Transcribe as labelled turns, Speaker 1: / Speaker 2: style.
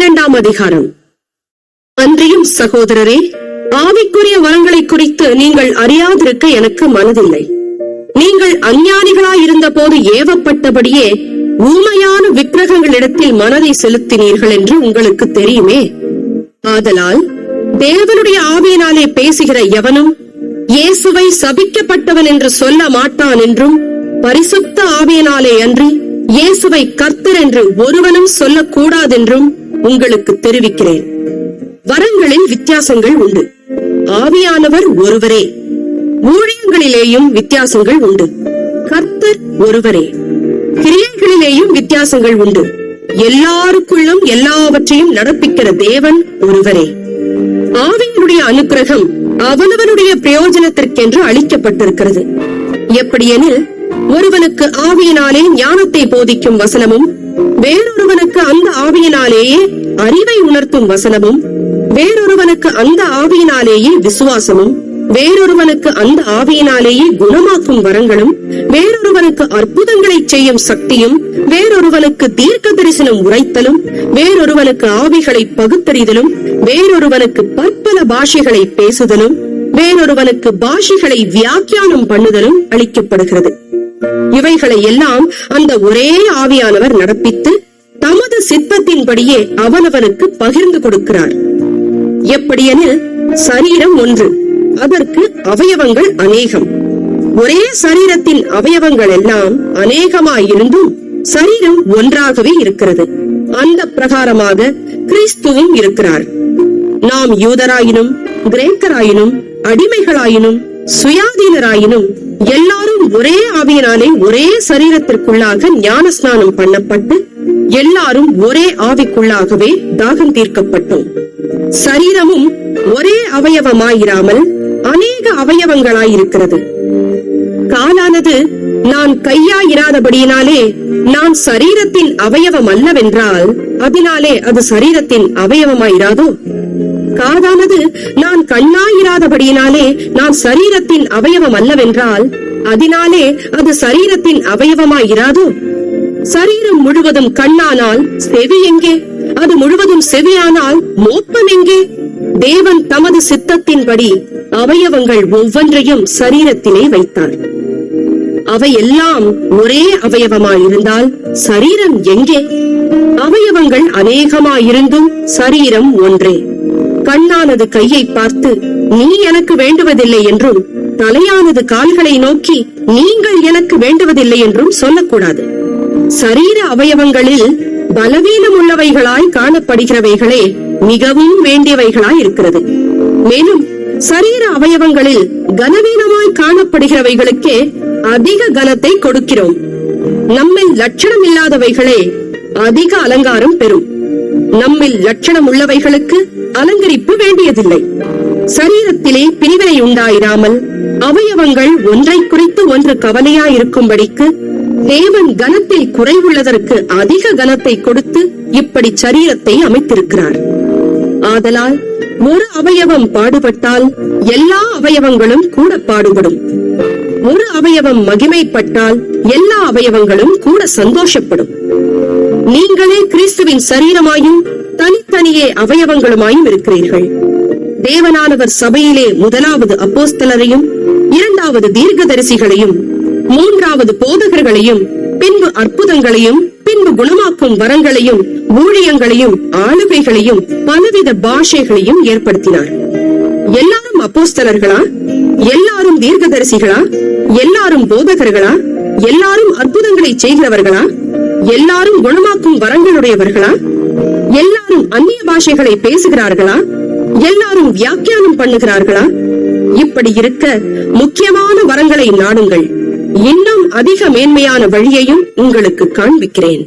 Speaker 1: 12ஆம் அதிகாரம். அன்றியும் சகோதரரே, ஆவிக்குரிய வரங்களை குறித்து நீங்கள் அறியாதிருக்க எனக்கு மனதில்லை. நீங்கள் அஞ்ஞானிகளாயிருந்த போது ஏவப்பட்டபடியே ஊமையான விக்கிரகங்களிடத்தில் மனதை செலுத்தினீர்கள் என்று உங்களுக்கு தெரியுமே. ஆதலால் தேவனுடைய ஆவியினாலே பேசுகிற எவனும் இயேசுவை சபிக்கப்பட்டவன் என்று சொல்ல மாட்டான் என்றும், பரிசுத்த ஆவியினாலே அன்றி இயேசுவை கர்த்தர் என்று ஒருவனும் சொல்லக்கூடாதென்றும் உங்களுக்கு தெரிவிக்கிறேன். வரங்களில் வித்தியாசங்கள் உண்டு, ஆவியானவர் ஒருவரே. ஊழியங்களிலேயும் வித்தியாசங்கள் உண்டு, கர்த்தர் ஒருவரே. கிரியைகளிலேயும் வித்தியாசங்கள் உண்டு, எல்லாருக்குள்ளும் எல்லாவற்றையும் நடப்பிக்கிற தேவன் ஒருவரே. ஆவியினுடைய அனுக்கிரகம் அவனவனுடைய பிரயோஜனத்திற்கென்று அளிக்கப்பட்டிருக்கிறது. எப்படியெனில், ஒருவனுக்கு ஆவியினாலே ஞானத்தை போதிக்கும் வசனமும், வேறொருவனுக்கு அந்த ஆவியினாலேயே அறிவை உணர்த்தும் வசனமும், வேறொருவனுக்கு அந்த ஆவியினாலேயே விசுவாசமும், வேறொருவனுக்கு அந்த ஆவியினாலேயே குணமாக்கும் வரங்களும், வேறொருவனுக்கு அற்புதங்களை செய்யும் சக்தியும், வேறொருவனுக்கு தீர்க்க தரிசனம் உரைத்தலும், வேறொருவனுக்கு ஆவிகளை பகுத்தறிதலும், வேறொருவனுக்கு பற்பல பாஷைகளை பேசுதலும், வேறொருவனுக்கு பாஷைகளை வியாக்கியானம் பண்ணுதலும் அளிக்கப்படுகிறது. இவைகளை எல்லாம் அந்த ஒரே ஆவியானவர் நடப்பித்து தமது சித்தத்தின்படியே அவனவனுக்கு பகிர்ந்து கொடுக்கிறார். எப்படியெனில், சரீரம் ஒன்று, அதற்கு அவயவங்கள் அநேகம். ஒரே சரீரத்தின் அவயவங்கள் எல்லாம் அநேகமாயிருந்தும் சரீரம் ஒன்றாகவே இருக்கிறது. அந்த பிரகாரமாக கிறிஸ்துவும் இருக்கிறார். நாம் யூதராயினும் கிரேக்கராயினும் அடிமைகளாயினும் சுயாதீனராயினும் எல்லாரும் ஒரே ஆவியினாலே ஒரே சரீரத்திற்குள்ளாக ஞான ஸ்நானம் பண்ணப்பட்டு எல்லாரும் ஒரே ஆவிக்குள்ளாகவே தாகம் தீர்க்கப்பட்டோம். சரீரமும் ஒரே அவயவமாயிராமல் அநேக அவயவங்களாயிருக்கிறது. காலானது நான் கையாயிராதபடியினாலே நான் சரீரத்தின் அவயவம் அல்லவென்றால் அதனாலே அது சரீரத்தின் அவயவமாயிராதோ? காதானது நான் கண்ணாயிராதபடியினாலே நான் சரீரத்தின் அவயவம் அல்லவென்றால் அதனாலே அது சரீரத்தின் அவயவமாயிராதோ? சரீரம் முழுவதும் கண்ணானால் செவி எங்கே? அது முழுவதும் செவியானால் மோப்பம் எங்கே? தேவன் தமது சித்தத்தின்படி அவயவங்கள் ஒவ்வொன்றையும் சரீரத்திலே வைத்தார். அவையெல்லாம் ஒரே அவயவமாயிருந்தால் சரீரம் எங்கே? அவயவங்கள் அநேகமாயிருந்தும் சரீரம் ஒன்றே. கண்ணானது கையை பார்த்து நீ எனக்கு வேண்டுவதில்லை என்றும், தலையானது கால்களை நோக்கி நீங்கள் எனக்கு வேண்டுவதில்லை என்றும் சொல்லக்கூடாது. சரீர அவயவங்களில் பலவீனம் உள்ளவைகளாய் காணப்படுகிறவைகளே மிகவும் வேண்டியவைகளாய் இருக்கிறது. மேலும் சரீர அவயவங்களில் கனவீனமாய் காணப்படுகிறவைகளுக்கே அதிக கனத்தை கொடுக்கிறோம். நம்மில் லட்சணம் இல்லாதவைகளே அதிக அலங்காரம் பெறும். நம்மில் லட்சணம் உள்ளவைகளுக்கு அலங்கரிப்பு வேண்டியதில்லை. சரீரத்திலே பிரிவினை உண்டாயிராமல் அவயவங்கள் ஒன்றை குறித்து ஒன்று கவலையாயிருக்கும்படிக்கு தேவன் கனத்தில் குறைவுள்ளதற்கு அதிக கனத்தை கொடுத்து இப்படி சரீரத்தை அமைத்திருக்கிறார். ஆதலால் ஒரு அவயவம் பாடுபட்டால் எல்லா அவயவங்களும் கூட பாடுபடும். ஒரு அவயவம் மகிமைப்பட்டால் எல்லா அவயவங்களும் கூட சந்தோஷப்படும். நீங்களே கிறிஸ்துவின் சரீரமாயும் தனித்தனியே அவயவங்களுமாயும் இருக்கிறீர்கள். தேவனானவர் சபையிலே முதலாவது அப்போஸ்தலரையும், இரண்டாவது தீர்க்கதரிசிகளையும், மூன்றாவது போதகர்களையும், பின்பு அற்புதங்களையும், பின்பு குணமாக்கும் வரங்களையும், ஊழியங்களையும், ஆளுகைகளையும், பலவித பாஷைகளையும் ஏற்படுத்தினார். எல்லாரும் அப்போஸ்தலர்களா? எல்லாரும் தீர்க்கதரிசிகளா? எல்லாரும் போதகர்களா? எல்லாரும் அற்புதங்களை செய்கிறவர்களா? எல்லாரும் குணமாக்கும் வரங்களுடையவர்களா? எல்லாரும் அந்நிய பாஷைகளை பேசுகிறார்களா? எல்லாரும் வியாக்கியானம் பண்ணுகிறார்களா? இப்படி இருக்க முக்கியமான வரங்களை நாடுங்கள். இன்னும் அதிக மேன்மையான வழியையும் உங்களுக்கு காண்பிக்கிறேன்.